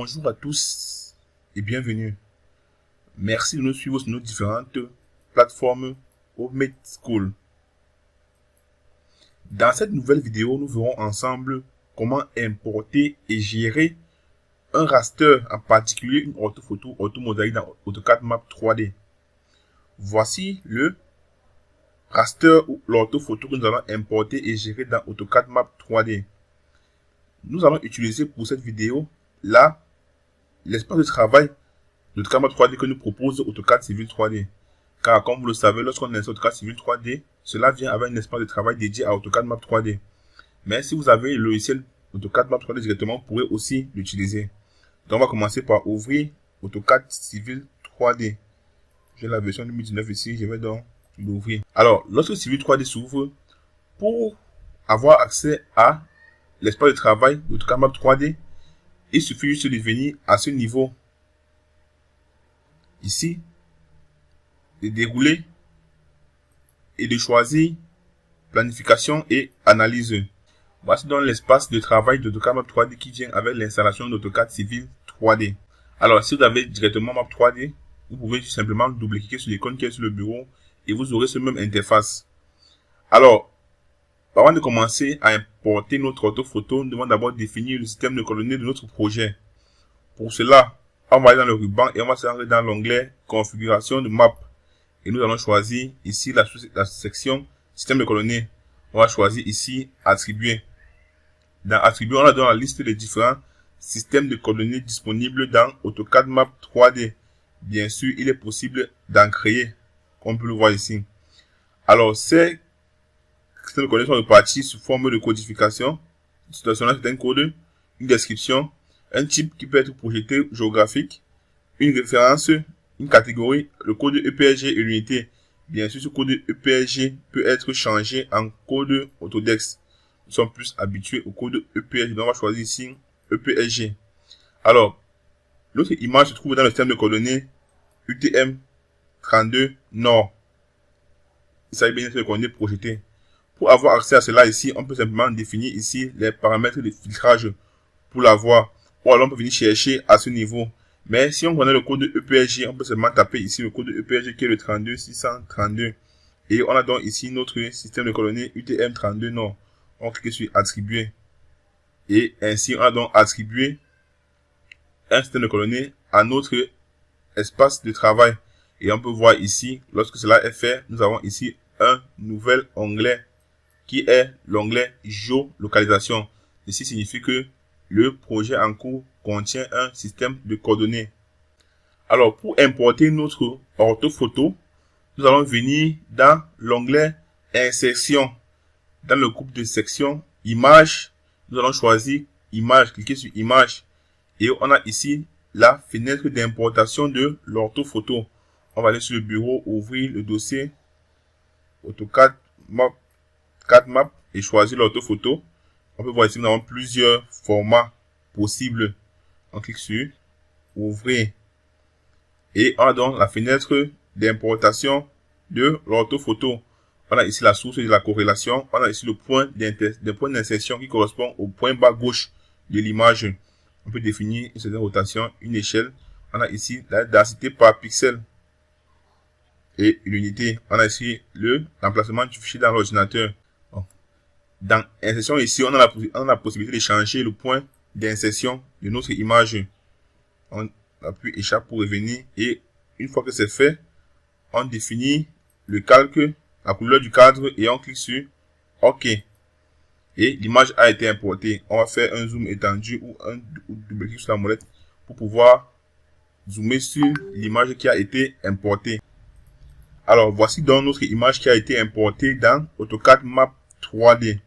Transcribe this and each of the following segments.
Bonjour à tous et bienvenue. Merci de nous suivre sur nos différentes plateformes Homemade School. Dans cette nouvelle vidéo, nous verrons ensemble comment importer et gérer un raster, en particulier une orthophoto orthomodélique dans AutoCAD Map 3D. Voici le raster ou l'orthophoto que nous allons importer et gérer dans AutoCAD Map 3D. Nous allons utiliser pour cette vidéo l'espace de travail d'AutoCAD Map 3D que nous propose AutoCAD Civil 3D. Car comme vous le savez, lorsqu'on installe AutoCAD Civil 3D, cela vient avec un espace de travail dédié à AutoCAD Map 3D. Mais si vous avez le logiciel AutoCAD Map 3D directement, vous pourrez aussi l'utiliser. Donc on va commencer par ouvrir AutoCAD Civil 3D. J'ai la version 2019 ici, je vais donc l'ouvrir. Alors, lorsque Civil 3D s'ouvre, pour avoir accès à l'espace de travail d'AutoCAD Map 3D, il suffit juste de venir à ce niveau ici, de dérouler et de choisir planification et analyse. Voici donc l'espace de travail d'AutoCAD Map 3D qui vient avec l'installation d'AutoCAD Civil 3D. Alors, si vous avez directement Map 3D, vous pouvez tout simplement double-cliquer sur l'icône qui est sur le bureau et vous aurez ce même interface. Alors, avant de commencer à importer notre orthophoto, nous devons d'abord définir le système de coordonnées de notre projet. Pour cela, on va aller dans le ruban et on va se rendre dans l'onglet configuration de map. Et nous allons choisir ici la section système de coordonnées. On va choisir ici attribuer. Dans attribuer, on a dans la liste des différents systèmes de coordonnées disponibles dans AutoCAD Map 3D. Bien sûr, il est possible d'en créer, comme on peut le voir ici. Alors, ces systèmes de coordonnées sont répartis sous forme de codification, c'est un code, une description, un type qui peut être projeté géographique, une référence, une catégorie, le code EPSG et l'unité. Bien sûr, ce code EPSG peut être changé en code Autodesk. Nous sommes plus habitués au code EPSG, donc on va choisir ici EPSG. Alors, notre image se trouve dans le système de coordonnées UTM32 Nord. Il s'agit bien de coordonnées projetées. Pour avoir accès à cela ici, on peut simplement définir ici les paramètres de filtrage pour l'avoir. Ou alors on peut venir chercher à ce niveau. Mais si on connaît le code EPSG, on peut seulement taper ici le code EPSG qui est le 32632. Et on a donc ici notre système de coordonnées UTM32 Nord. On clique sur attribuer. Et ainsi on a donc attribué un système de coordonnées à notre espace de travail. Et on peut voir ici, lorsque cela est fait, nous avons ici un nouvel onglet qui est l'onglet géolocalisation. Ceci signifie que le projet en cours contient un système de coordonnées. Alors, pour importer notre orthophoto, nous allons venir dans l'onglet insertion. Dans le groupe de section images, nous allons choisir image, cliquer sur image. Et on a ici la fenêtre d'importation de l'orthophoto. On va aller sur le bureau, ouvrir le dossier AutoCAD Map 4 Map et choisir l'orthophoto. On peut voir ici, nous avons plusieurs formats possibles. On clique sur ouvrir. Et on a donc la fenêtre d'importation de l'orthophoto. On a ici la source de la corrélation. On a ici le point d'insertion qui correspond au point bas gauche de l'image. On peut définir une certaine rotation, une échelle. On a ici la densité par pixel et l'unité. On a ici l'emplacement du fichier dans l'ordinateur. Dans insertion ici, on a la possibilité de changer le point d'insertion de notre image. On appuie échappe pour revenir et une fois que c'est fait, on définit le calque, la couleur du cadre et on clique sur OK. Et l'image a été importée. On va faire un zoom étendu ou un double clic sur la molette pour pouvoir zoomer sur l'image qui a été importée. Alors voici donc notre image qui a été importée dans AutoCAD Map 3D.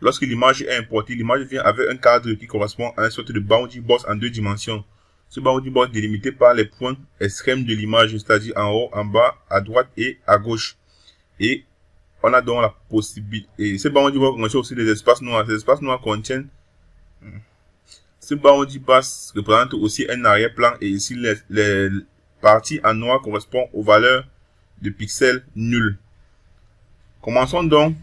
Lorsque l'image est importée, l'image vient avec un cadre qui correspond à une sorte de boundary box en 2 dimensions. Ce boundary box est délimité par les points extrêmes de l'image, c'est-à-dire en haut, en bas, à droite et à gauche. Et on a donc la possibilité. Et ce boundary box contient aussi des espaces noirs. Ces espaces noirs contiennent. Ce boundary box représente aussi un arrière-plan et ici les parties en noir correspondent aux valeurs de pixels nuls. Commençons donc.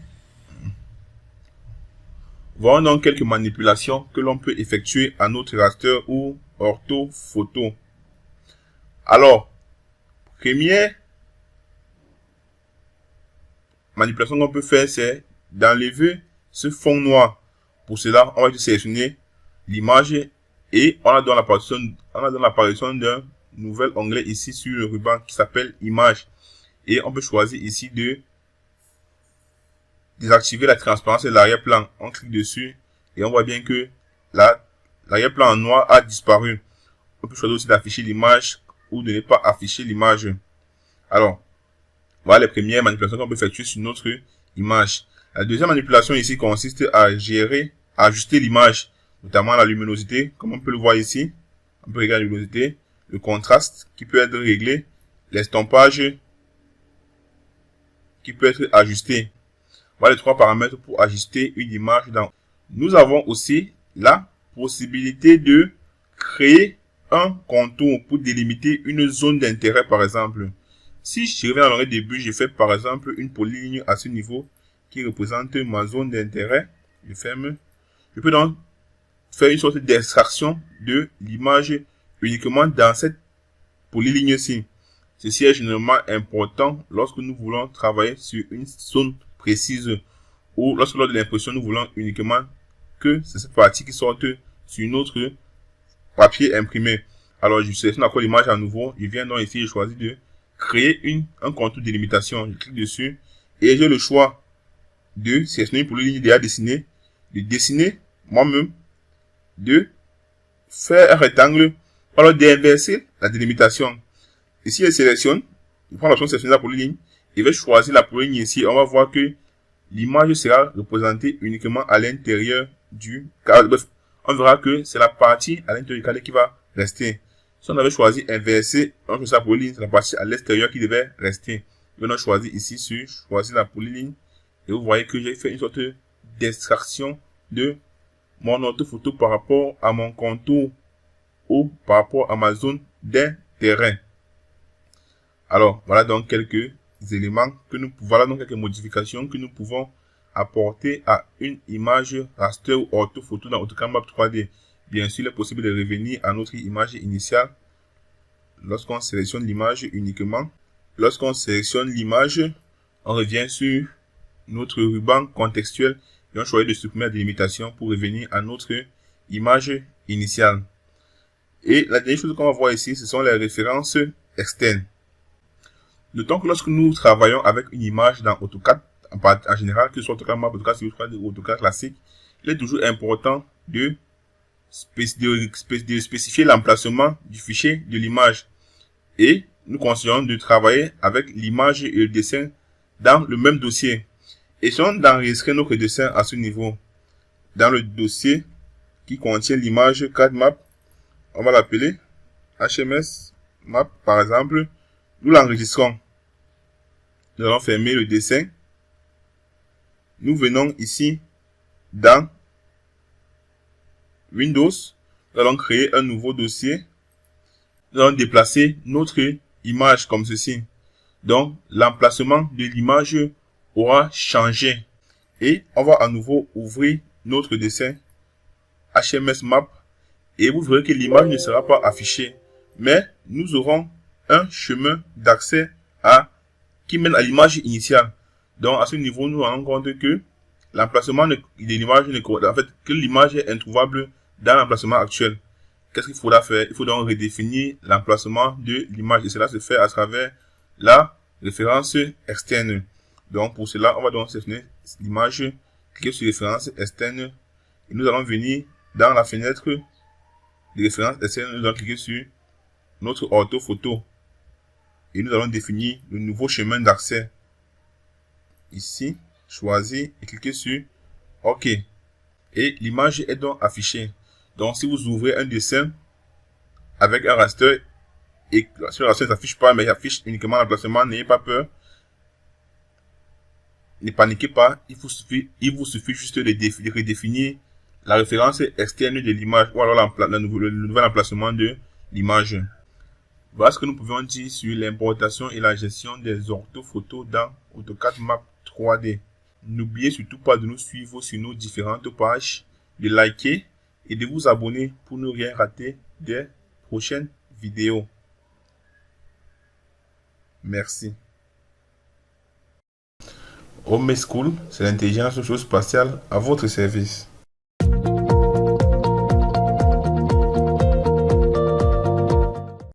Voyons donc quelques manipulations que l'on peut effectuer à notre raster ou orthophoto. Alors, première manipulation qu'on peut faire, c'est d'enlever ce fond noir. Pour cela, on va sélectionner l'image et on a dans l'apparition d'un nouvel onglet ici sur le ruban qui s'appelle image. Et on peut choisir ici de désactiver la transparence de l'arrière-plan. On clique dessus et on voit bien que l'arrière-plan en noir a disparu. On peut choisir aussi d'afficher l'image ou de ne pas afficher l'image. Alors, voilà les premières manipulations qu'on peut effectuer sur notre image. La deuxième manipulation ici consiste à ajuster l'image, notamment la luminosité, comme on peut le voir ici. On peut régler la luminosité, le contraste qui peut être réglé, l'estompage qui peut être ajusté. Voilà les trois paramètres pour ajuster une image. Nous avons aussi la possibilité de créer un contour pour délimiter une zone d'intérêt, par exemple. Si je reviens à l'onglet début, je fais par exemple une polyligne à ce niveau qui représente ma zone d'intérêt. Je ferme. Je peux donc faire une sorte d'extraction de l'image uniquement dans cette polyligne-ci. Ceci est généralement important lorsque nous voulons travailler sur une zone précise ou lorsque lors de l'impression nous voulons uniquement que c'est cette partie qui sorte sur notre papier imprimé. Alors je sélectionne encore l'image à nouveau, je viens donc ici, je choisis de créer un contour de délimitation. Je clique dessus et j'ai le choix de sélectionner pour les lignes déjà dessinées, de dessiner moi-même, de faire un rectangle, alors d'inverser la délimitation. Ici, je sélectionne, je prends l'option de sélectionner la polyligne, et je vais choisir la polyligne ici. On va voir que l'image sera représentée uniquement à l'intérieur du cadre. Bref, on verra que c'est la partie à l'intérieur du cadre qui va rester. Si on avait choisi inverser, on choisit la polyligne, c'est la partie à l'extérieur qui devait rester. Je vais donc choisir ici sur choisir la polyligne. Et vous voyez que j'ai fait une sorte d'extraction de mon orthophoto par rapport à mon contour ou par rapport à ma zone d'intérêt. Alors, voilà donc quelques éléments voilà donc quelques modifications que nous pouvons apporter à une image raster ou orthophoto dans AutoCAD Map 3D. Bien sûr, il est possible de revenir à notre image initiale lorsqu'on sélectionne l'image uniquement. Lorsqu'on sélectionne l'image, on revient sur notre ruban contextuel et on choisit de supprimer la délimitation pour revenir à notre image initiale. Et la dernière chose qu'on va voir ici, ce sont les références externes. Notons que lorsque nous travaillons avec une image dans AutoCAD, en général, que ce soit AutoCAD Map, AutoCAD Studio ou AutoCAD classique, il est toujours important de spécifier l'emplacement du fichier de l'image. Et nous conseillons de travailler avec l'image et le dessin dans le même dossier. Essayons d'enregistrer notre dessin à ce niveau. Dans le dossier qui contient l'image CAD Map, on va l'appeler HMS Map par exemple. Nous l'enregistrons. Nous allons fermer le dessin. Nous venons ici dans Windows. Nous allons créer un nouveau dossier. Nous allons déplacer notre image comme ceci. Donc, l'emplacement de l'image aura changé. Et on va à nouveau ouvrir notre dessin HMS Map. Et vous verrez que l'image ne sera pas affichée. Mais nous aurons un chemin d'accès qui mène à l'image initiale. Donc, à ce niveau, nous rendons compte que l'emplacement de l'image que l'image est introuvable dans l'emplacement actuel. Qu'est-ce qu'il faudra faire? Il faut donc redéfinir l'emplacement de l'image. Et cela se fait à travers la référence externe. Donc, pour cela, on va donc sélectionner l'image, cliquer sur référence externe. Et nous allons venir dans la fenêtre de référence externe. Nous allons cliquer sur notre orthophoto. Et nous allons définir le nouveau chemin d'accès. Ici, choisir et cliquer sur OK. Et l'image est donc affichée. Donc, si vous ouvrez un dessin avec un raster et sur le raster ne s'affiche pas, mais il affiche uniquement l'emplacement, n'ayez pas peur. Ne paniquez pas. Il vous suffit juste de redéfinir la référence externe de l'image ou alors le nouvel emplacement de l'image. Voilà ce que nous pouvons dire sur l'importation et la gestion des orthophotos dans AutoCAD Map 3D. N'oubliez surtout pas de nous suivre sur nos différentes pages, de liker et de vous abonner pour ne rien rater des prochaines vidéos. Merci. Home School, c'est l'intelligence spatiale à votre service.